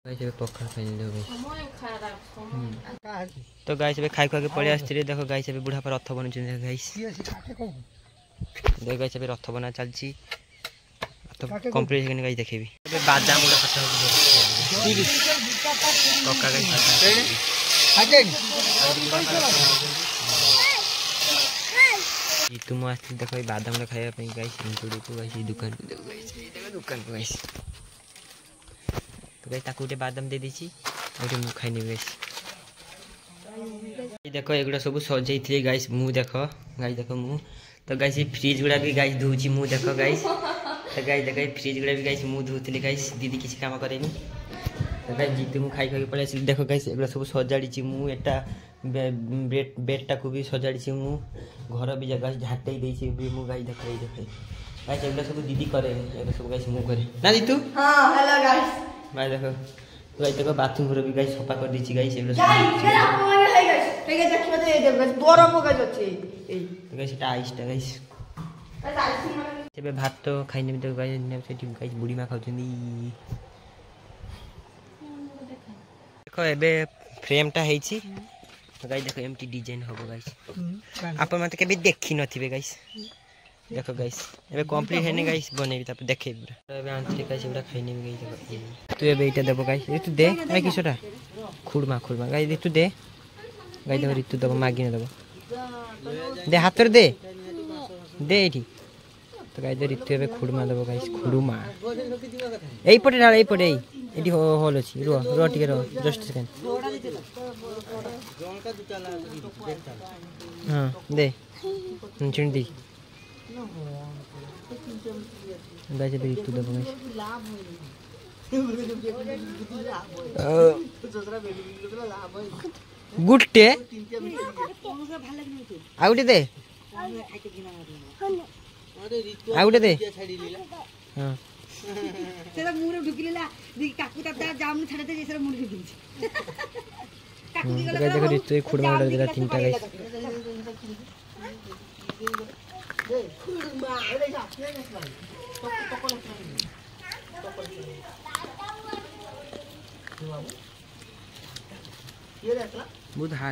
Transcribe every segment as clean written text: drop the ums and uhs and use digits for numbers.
guys पक्का खाइले तो गाइस खाई खाके पड़े आसते देखो गाइस बुढ़ा पर रथ बन गाइस देख गाइस रथ बना चलती कंप्लीट होने गाइस देखेबी बादाम गुड़ा पक्का गाइस तुम आस देखो बादाम खाया गाइस को गाइस दुकान को देखो गाइस दुकान को गाइस तो गाइस ताकू गोटे बादाम दे देछि गोटे मु खाइ नै गाइस देखो एगुड़ा सब सजै गाइस मु देखो मु तो गाइस फ्रिज गुड़ा भी गाइस धोची मु देखो गाइस तो गाइस देखो फ्रिज गुड़ा भी गाइस मु धोतली गाइस दीदी किसी काम करेनी तो गाइस जीतू मु खाई खाई पळे देखो गाइस एगुड़ा सब सजाड़ी मु एटा बेडटा को भी सजाड़ी मु घर भी जगह झाटै देछि भी मु गाइस देखो गाइस एगुड़ा सब दीदी करे एगुड़ा सब गाइस मु करे ना जीतू हां हेलो गाइस भाई देखो देखो बाथरूम भी गाइस सफा कर दीची गाइस भात तो खाई तो गाइस बुढ़ी माँ खाऊ देखो एबे फ्रेम टा हेची तो गाइस देखो एमटी डिजाइन होबो गाइस आपन मते केबे देखि नथिबे गाइस देखो गाइस एबे कंप्लीट हेने गाइस बनेबी त देखे एबे आंतरी गाइस एबा खाइने गाइस तू एबे इटा देबो गाइस तू दे ए किसोटा खुड़मा गाइस तू दे गाइस देखो ऋतु दबो मागी न दबो दे हाथ दे दे एठी तो गाइस ऋतु एबे खुड़मा दबो गाइस खुड़मा एई पटे डाल एई पटे एठी होल अछि रो टिके रो जस्ट सेकंड हां दे चिन दी गाइस एबे ऋतु दबो गाइस गुट्टे आउटे दे आउटे दे हां तेरा मुरे ढुकिलेला दी काकू ता जाम छाड़ते जेसरा मुरे ढुकिल काकू की गला देखो ऋतु खुड़मा ऑर्डर दिला तीनटा गाइस खुड़मा एले जा बुधा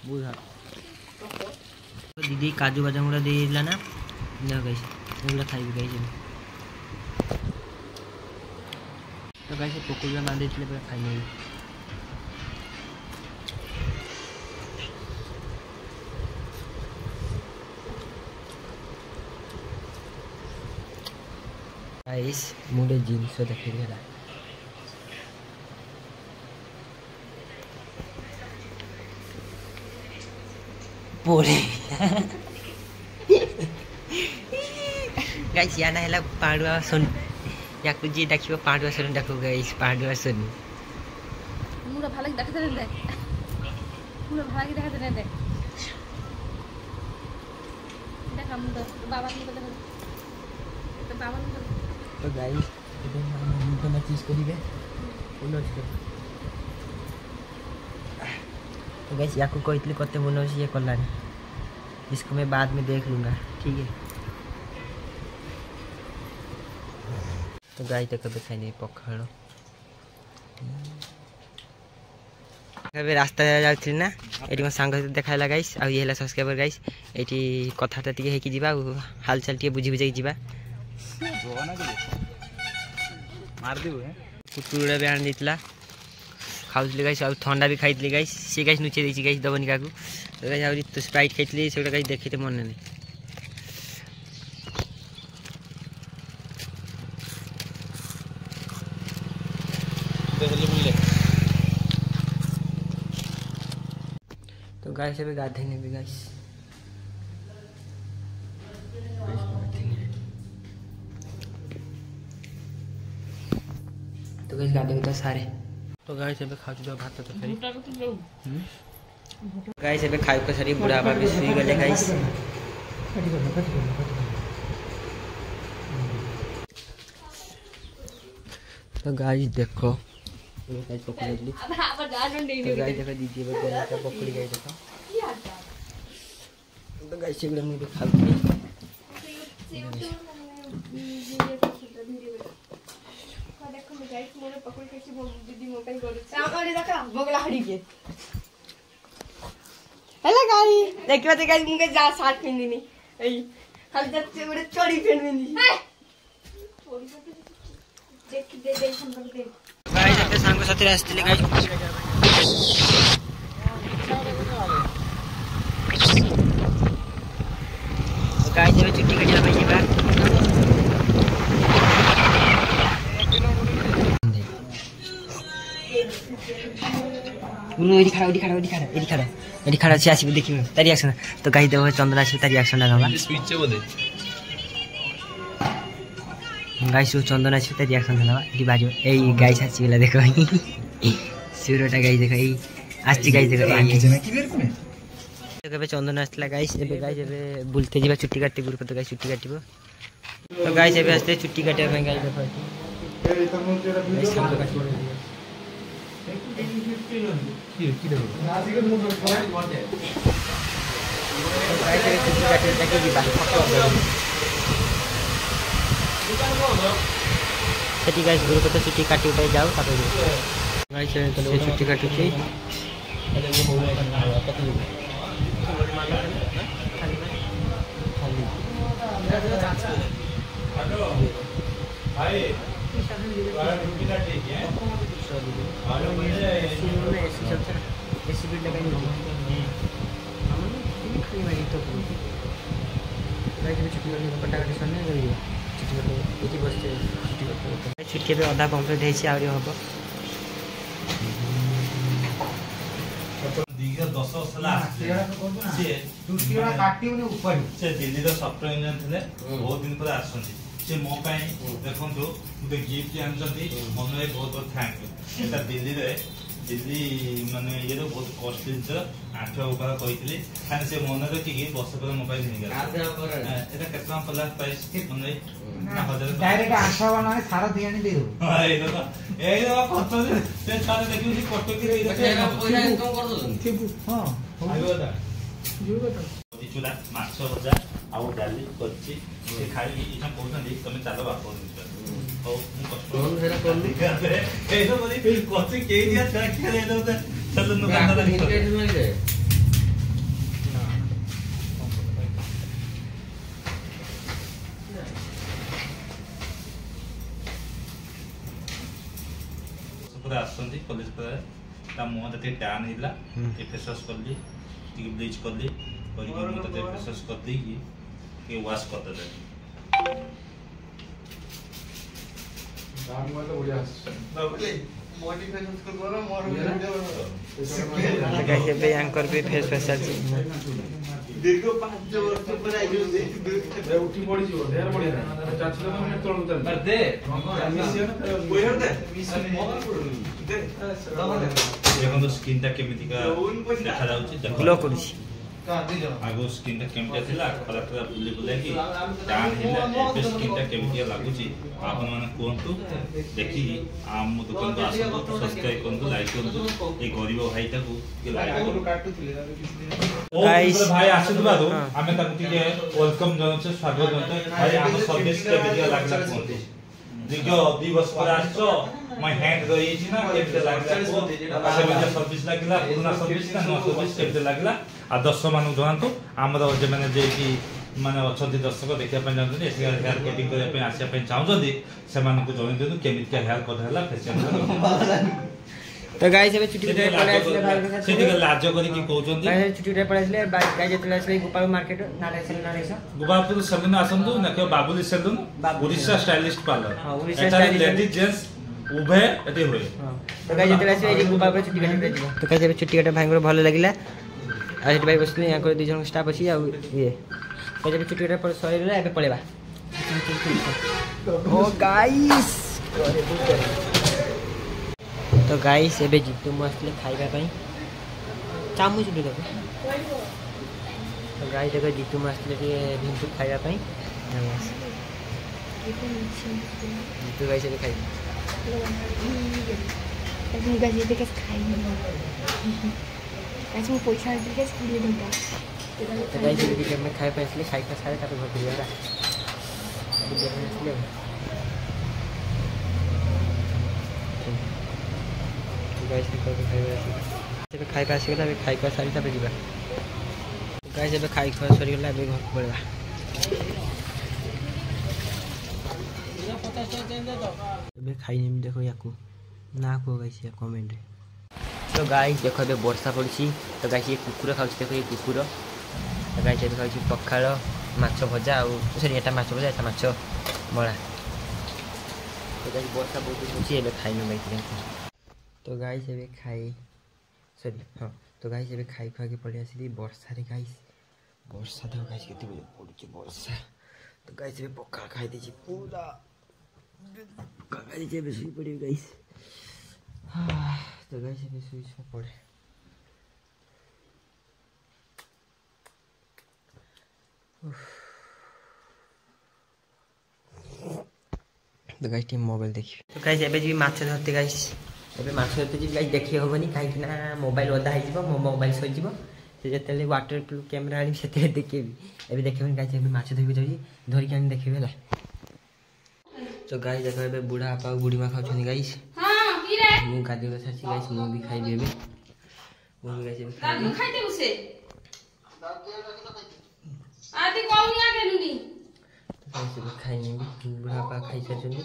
बुधा दीदी काजू बादाम गुड़ा दे दिला ना गाइस एगुला खाइबे गाइस तो गाइस पकोड़ा मान देथिले पूरा खाइ नै गाइस मुडे जिंस देखिला पोरे गाइस याना हैला पाडुआ सुन याकु जी देखिबो पाडुआ सुन देखो गाइस पाडुआ सुन मुरा भालक देखते दे मुरा भालक देखते दे देख हम तो बाबा को देख तो बाबा को तो गाइस इधर तो मैं चीज करी बे उलट के तो गाइस याकु कहतली कते बनो ये कलानी इसको मैं बाद में देख लूंगा ठीक है तो गाइस देखो खाइने पखाड़ एबे रास्ता जाउथि ना एटी म संग देखाइला गाइस आ ये हला सब्सक्राइबर गाइस एटी कथाटा टिके हेकी जिबा हाल चाल टिके बुझी बुझी जिबा मार देबो है कुकुड़ा भी आन दितला खाउथले गाइस आ ठंडा भी खाइतले गाइस से गाइस नुचे देछि गाइस दबनी काकू तो गाइस आउरी तो स्प्राइट खाइतले सेटा गाइस देखिते मन नै तो गाइस अबे गाधे ने भी गाइस तो गाइस गाधे तो सारे तो गाइस अबे खाउ जो भात तो खरी गाइस अबे खाइ को सारी बुढ़ा बाबा भी सुई गले गाइस तो गाइस देखो ये गाइस पकड़ ली अब गाज में नहीं गाइस देखो दीजिए बे कोन का पकड़ी गाइस देखो तो गाइस एगुला मुझे खाऊ दीदी मो पे करू सामने देखा बगला हड़ी के हेलो गाइस देखियो तो गाइस मुके जा शर्ट पिंदिनी ए खाली जत्ते बड़े चोरी पिंदिनी देख दे हम दे गाइस अपने सांग साथी आस्थिले गाइस गाइस ଏବେ ଚୁଟି କାଟିବା ପାଇଁ ଯିବା गुरु एडी खड़ा से आसी देखियो तारी रिएक्शन तो गाइस देखो चंद्र आसी तारी रिएक्शन ना स्पीच से बोले गाइस वो चंदन आसी तारी रिएक्शन ना एडी बाजो ए गाइस आसी गेला देखो सुरटा गाइस देखो ए आसी गाइस देखो देखो चंदन आसला गाइस एबे बुलते जीवा चुट्टी काटते गुरु तो गाइस चुट्टी काटिबो तो गाइस एबे आस्ते चुट्टी काटे में गाइस देखो गाइस हम काटिबो सेठी गाइस गुरु तो चुट्टी काटी उठाई जाओ तापर गाइस तो चुट्टी काटू छी भाई छुट्टी पे अधा कम्प्लीट है हम दिल्ली सफ्टवेयर इंजीनियर थे बहुत दिन पर आसती से मो देखो गोटे गिफ्ट आनी मन बहुत बहुत थैंक यू एटा दिल्ली माने ये बहुत कष्ट जिन 8 उपाय कही से मन रखिकी वर्ष पर मोबाइल पड़ा प्राइस मन डायरेक्ट 8 माने सारा दियानी दे दो खर्च से सारा देखियो कटक चूड़ा माछ भजा आउ डाली करछि से खाई इना कहउछन तुम चलो बाप हो मु कष्ट ए तो बोली कथि के दिया छा खेले दो चलो न बंदा दे सुपर आसंदी कॉलेज पर ता मुंह तते टैन हिला के फेसस करली टी ब्लीच करली करी मत ते फेसस कर दी कि वॉश कर दे दाम वाला बढ़िया बाबले मॉडिफिकेशन कर दो ना मोर वीडियो गाइस पे एंकर पे फेस फेसल दीर्घ 5 वर्ष पर आई जो देख उठी पड़ी जीव ढेर बढ़िया चाचलो में तोड़ दे पर दे मिशन कोई हर दे मिशन दे देखो तो स्किन ता केमिति का देखा जाउची ग्लो करूची आगो स्किन ता केमिति थिला खराब खराब बुली बुले की टान हिला ए स्किन ता केमिति लागुची आपन माने कोंतु देखि आम दुकान को आसो सब्सक्राइब करंतु लाइक करंतु ए गरीब भाई ताकू के लाइक काटुथिले गाइस भाई आशीर्वाद हमें ताकू के वेलकम जनो स्वागत जनो भाई हम सर्विस केमिति लागला कोंतु दिगो दिवस पर आछो मैं हैंड रही छी ना केमिति लागला से में सर्विस लागला पुराना सर्विस ना नो सर्विस केमिति लागला आ दर्शक मानु जानतु हमर जे माने जे की माने अछंती दर्शक देखिया पे जानतु हेयर कटिंग करे पे आसिया पे चाहउजदी से मानु को जॉइन देनु केमिति हेयर कट हला फेशियल तो गाइस एबे छुट्टी रे पळे आसले भाई से ठीक लाज करी की कहउचंदी गाइस छुट्टी रे पळे आसले गाइस जेतले आसले गोपाल मार्केट नारेसन गोपालपुर सलून आसंतु न के Babuli salon Orissa stylist parlour हां उड़ीसा स्टाइलिस्ट लेडीज जेंट्स उभय एते होय तो गाइस जेतले आसले जे गोपालपुर छुट्टी काटे जीवो तो गाइस एबे छुट्टी काटे भाई को भलो लागिला आ सेठ भाई बसले या को दि जन स्टाफ अछि आ ये तो जब छुट्टी काटे पर सरीला एबे पळेबा ओ गाइस तो गाइस एबे जितु मसले खाइबा पई चामच दे दो तो गाइस देखो जितु मसले के भिंटू खाइबा पई जितु गाइस एबे खाइ लेकिन गाइस ये देख खाइ गाइस मु पैसा दे के स्कूल में दो तो गाइस ये देख मैं खाइ पे इसलिए खाइ का सारे का घर दिया रा गाइस खाइबा खाइबा आसीगला खाइबा सारी तापर जीवा गाइस एबे खाइ खा सरी गला एबे घर पड़वा एबे खाइ नेम देखो याकू ना को गाइस या कमेंट तो गाइस देखो एबे वर्षा पड़सी तो गाइस ये कुकुर खाउछ देखो ये कुकुर तो गाइस एबे खाउछ पखाल माछ भजा आ सरी एटा माछ भजा एटा माछ बळा तो गाइस वर्षा बहुत होची एबे खाइ न गाइस तो गाइस एबे खाइ सरी हां तो गाइस एबे खाइ खा के पड़ी आसी वर्षा रे गाइस वर्षा तो गाइस केते पड़ुची वर्षा तो गाइस एबे पखाल खाइ देची पूरा गाइस एबे सुई पड़ी गाइस तो गाइस एबे सुई पड़े तो गाइस टीम मोबाइल देखिए तो गाइस एबे जी माछ धरते गाइस एबे माछ धरते जी गाइस देखि होबनी काहे कि ना मोबाइल ओदा है जीवो मोबाइल सो जीवो से जतले वाटरप्रूफ कैमरा आनी सेते देखेबी एबे देखबनी गाइस एबे माछ धरबी जाई धरि के आनी देखबे ला तो गाइस देखो एबे बुढ़ा आपा बुढ़ी मा खाउछनी गाइस हां की रे मु गादी बसाची गाइस मु भी खाइबे एबे मु भी गाइस एबे दादू खाइते उसे आदि कोनी आ गेलुनी गाइस एबे खाइनी बुढ़ा आपा खाइ छछनी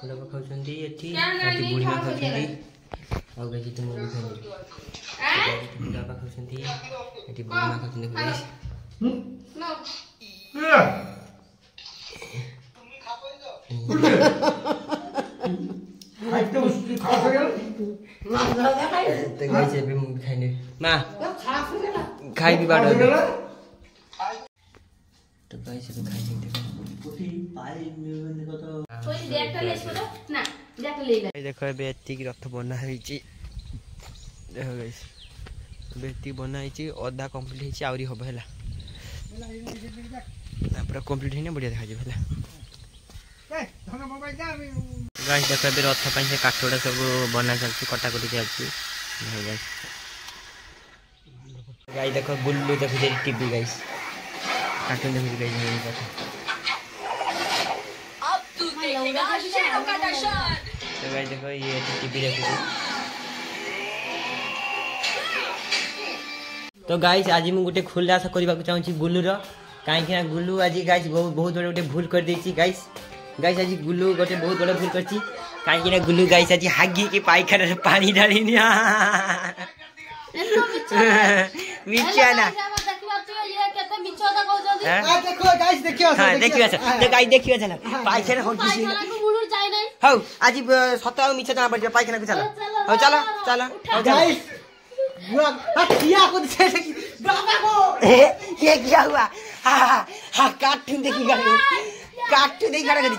बुढ़ा आपा खाउछनी एठी आदि बुढ़ी मा खाउछनी आ गाइस तुम भी खाइबे बुढ़ा आपा खाउछनी एठी बुढ़ी मा खाउछनी गाइस नो तो गाइस एबे मु खाइने मा खाइ भी बाडो तो गाइस एबे खाइने देखो कोठी पाई ने कतो कोई देखटा लेस पड़ो ना देखटा ले ले देखो एबे एती की रथ बना हैची देखो गाइस एबे एती बना हैची आधा कंप्लीट हैची आउरी होबे हला ना पूरा कंप्लीट हैने बढ़िया देखा जेबे हला गाइस देखो एबे रथ पई से काठोडा सब बना चलची कटाकटी चलची गाइस गाइस देखो बुल्लू देखो जे टीवी गाइस कार्टून देखो गाइस अब तू देखेगा शेरों का दर्शन तो गाइस देखो ये टीवी देखो तो गाइस आज मु गुटे खुलासा करबा को चाहूची गुल्लू रो काहे कि ना गुल्लू आज गाइस बहुत बड़ गुटे भूल कर देची गाइस गाइस आज गुल्लू गोटे बहुत बड़ा भूल करची काहे कि ना गुल्लू गाइस आज हागी के पाइखाना रे पानी डालिनी मिचा ना देखो गाइस देखियो हां देखियो तो गाइस देखियो चला पाइखाना हो किसी हौ आज सता मिचा जाना पड़ पाइखाना को चला हो चलो चलो गाइस हटिया को दे बाबा को ये क्या हुआ हां कार्टून देखी गाड़ी कार्टून देखी गाड़ी कर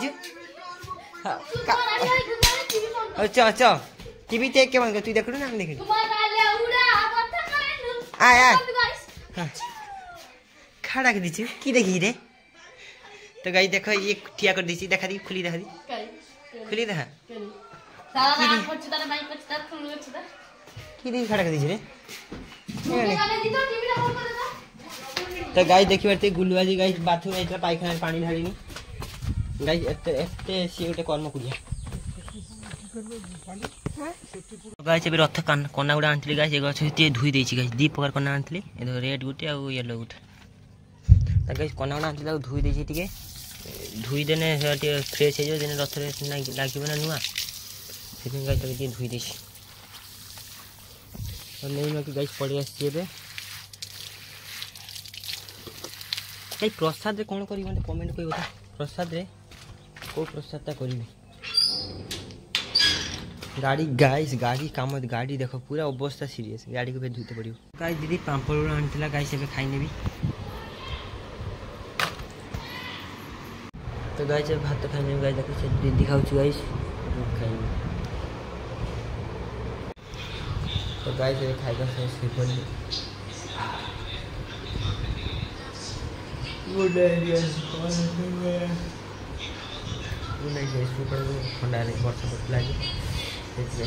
अच्छा अच्छा टीवी देख के मन तू देखलु ना हम देखलु आ खड़ा कर दीची की देखी रे तो गाइस देखो ये ठिया कर दीची देखा दी खुली देखा दी खुली देखा सारा नाम पछ तारा माइक पछ तारा खुल गछ ता की देखी खड़ा कर दीची रे गाने दी तो टीवी ला फोन कर दे तो गाइस देखि बरते गुल्लू आज गाइस बाथरूम आइतला पाइखाना पानी ढालिनी गाइस एते सी उटे कर्म कुडिया गाइस एबे रथ कन्ना गुडा आंतली गाइस एगो छति धुई देछि गाइस दी प्रकार कन्ना आंतली ए रेड गुटे आ येलो गुटे त गाइस कन्ना गुडा आंतली धुई देछि टिके धुई देने टे फ्रेश हे जो देने रथ रे लागिबो ना नुआ सेदिन गाइस टे धुई देछि और नै न कि गाइस पड़ी आछि एबे गाइस प्रसाद रे कोन करी मते कमेंट कोइ बता प्रसाद रे को प्रसाद ता करिबे गाड़ी गाइस गाड़ी काम गाड़ी देखो पूरा अवस्था सीरियस गाड़ी को फिर धुते पड़ियो गाइस दीदी पांपड़ आनथिला गाइस एबे खाइ नेबी तो गाइस भात खाइ नेबी गाइस देखो से दीदी खाउ छु गाइस खाइ तो गाइस एबे खाइ का से सिंपल गुड आइडिया नहीं गाइस सुपर ठंडा रे वर्षा पड़ला जे